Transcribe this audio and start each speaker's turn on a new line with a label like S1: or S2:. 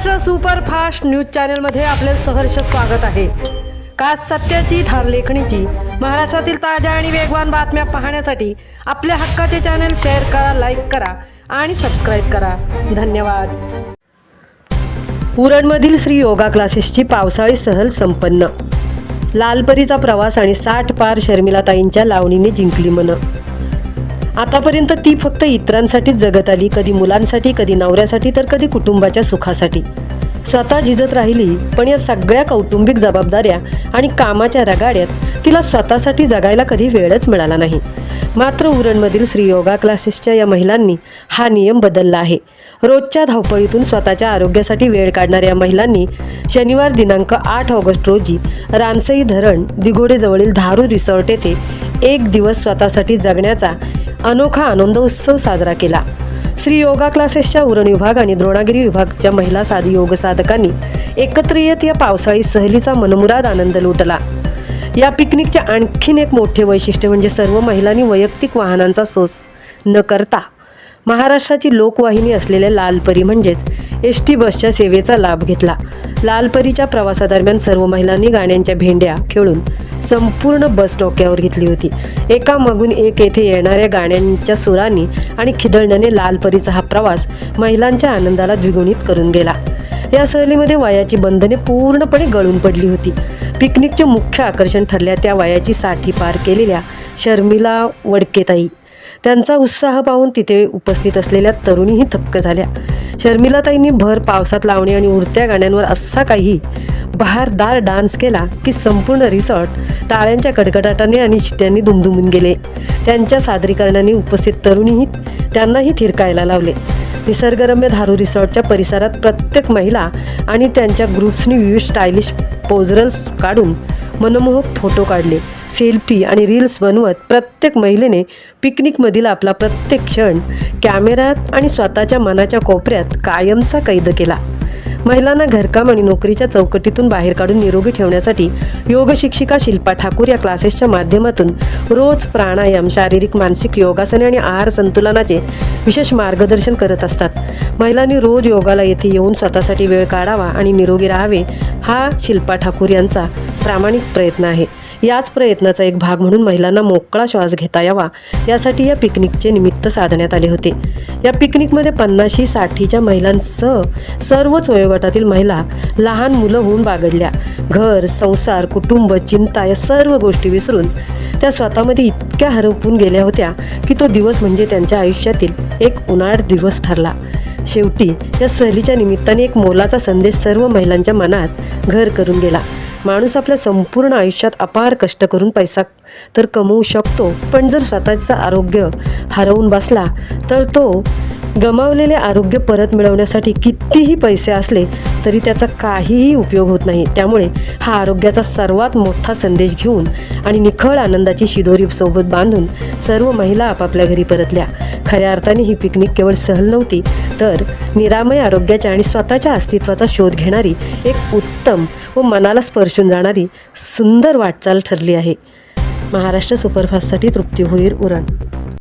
S1: Maharashtra superfast news चॅनलमध्ये आपले सहर्ष स्वागत आहे। खास सत्याची ठार लेखणीची महाराष्ट्रातील ताज्या आणि वेगवान बातम्या पाहण्यासाठी आपल्या हक्काचे चॅनल शेअर करा, लाईक करा आणि सबस्क्राईब करा। धन्यवाद। उरणमधील श्री योगा क्लासेसची पावसाळी सहल संपन्न। लालपरीचा प्रवास आणि 60 पार शर्मिलाताईंच्या लावणीने जिंकली मन। आतापर्यंत ती फक्त इतरांसाठीच जगत आली, कधी मुलांसाठी, कधी नवऱ्यासाठी, तर कधी कुटुंबाच्या सुखासाठी। स्वतः झिजत राहिली, पण या सगळ्या कौटुंबिक जबाबदाऱ्या आणि कामाच्या रगाड्यात तिला स्वतःसाठी जगायला कधी वेळच मिळाला नाही। मात्र उरणमधील श्री योगा क्लासेसच्या या महिलांनी हा नियम बदलला आहे। रोजच्या धावपळीतून स्वतःच्या आरोग्यासाठी वेळ काढणाऱ्या महिलांनी शनिवार दिनांक 8 ऑगस्ट रोजी रानसई धरण दिघोडेजवळील धारू रिसॉर्ट येथे एक दिवस स्वतःसाठी जगण्याचा अनोखा आनंद उत्सव साजरा केला। श्री योगा क्लासेसच्या उरण विभाग आणि द्रोणागिरी विभागाच्या महिला साधी योग साधकांनी एकत्र येत या पावसाळी सहलीचा मनमुराद आनंद लुटला। या पिकनिकचे आणखीन एक मोठे वैशिष्ट्य म्हणजे सर्व महिलांनी वैयक्तिक वाहनांचा सोस न करता महाराष्ट्राची लोकवाहिनी असलेल्या लालपरी म्हणजेच एसटी बसच्या सेवेचा लाभ घेतला। लालपरीच्या प्रवासादरम्यान सर्व महिलांनी गाण्यांच्या भेंड्या खेळून संपूर्ण बस डोक्यावर घेतली होती। एकामागून एक येथे येणाऱ्या गाण्यांच्या सुरांनी आणि खिदळण्याने लालपरीचा हा प्रवास महिलांच्या आनंदाला द्विगुणित करून गेला। या सहलीमध्ये वयाची बंधने पूर्णपणे गळून पडली होती। पिकनिकचे मुख्य आकर्षण ठरल्या त्या वयाची 60 पार केलेल्या शर्मिला वडकेताई। त्यांचा उत्साह पाहून तिथे उपस्थित असलेल्या तरुणीही थक्क झाल्या। शर्मिलाताईंनी भर पावसात लावणी आणि उडत्या गाण्यांवर असा काही बहारदार डान्स केला की संपूर्ण रिसॉर्ट टाळ्यांच्या कडकडाटाने आणि शिट्यांनी दुमदुमून गेले। त्यांच्या सादरीकरणाने उपस्थित तरुणीही त्यांनाही थिरकायला लावले। निसर्गरम्य धारू रिसॉर्टच्या परिसरात प्रत्येक महिला आणि त्यांच्या ग्रुप्सनी विविध स्टायलिश पोजरल्स काढून मनमोहक फोटो काढले। सेल्फी आणि रील्स बनवत प्रत्येक महिलेने पिकनिकमधील आपला प्रत्येक क्षण कॅमेऱ्यात आणि स्वतःच्या मनाच्या कोपऱ्यात कायमचा कैद केला। महिलांना घरकाम आणि नोकरीच्या चौकटीतून बाहेर काढून निरोगी ठेवण्यासाठी योग शिक्षिका शिल्पा ठाकूर या क्लासेसच्या माध्यमातून रोज प्राणायाम, शारीरिक मानसिक योगासने आणि आहार संतुलनाचे विशेष मार्गदर्शन करत असतात। महिलांनी रोज योगाला येथे येऊन स्वतःसाठी वेळ काढावा आणि निरोगी राहावे हा शिल्पा ठाकूर यांचा प्रामाणिक प्रयत्न आहे। याच प्रयत्नाचा एक भाग म्हणून महिलांना मोकळा श्वास घेता यावा यासाठी या पिकनिकचे निमित्त साधण्यात आले होते। या पिकनिकमध्ये 50-60च्या महिलांसह सर्वच वयोगटातील महिला, लहान मुलं होऊन बागडल्या। घर, संसार, कुटुंब, चिंता या सर्व गोष्टी विसरून त्या स्वतःमध्ये इतक्या हरपून गेल्या होत्या की तो दिवस म्हणजे त्यांच्या आयुष्यातील एक उन्हाळ दिवस ठरला। शेवटी या सहलीच्या निमित्ताने एक मोलाचा संदेश सर्व महिलांच्या मनात घर करून गेला। माणूस आपल्या संपूर्ण आयुष्यात अपार कष्ट करून पैसा तर कमवू शकतो, पण जर स्वतःचं आरोग्य हरवून बसला तर तो गमावलेले आरोग्य परत मिळवण्यासाठी कितीही पैसे असले तरी त्याचा काहीही उपयोग होत नाही। त्यामुळे हा आरोग्याचा सर्वात मोठा संदेश घेऊन आणि निखळ आनंदाची शिदोरी सोबत बांधून सर्व महिला आपापल्या घरी परतल्या। खऱ्या अर्थाने ही पिकनिक केवळ सहल नव्हती, तर निरामय आरोग्याच्या आणि स्वतःच्या अस्तित्वाचा शोध घेणारी एक उत्तम व मनाला स्पर्शून जाणारी सुंदर वाटचाल ठरली आहे। महाराष्ट्र सुपरफास्टसाठी तृप्ती भोईर, उरण।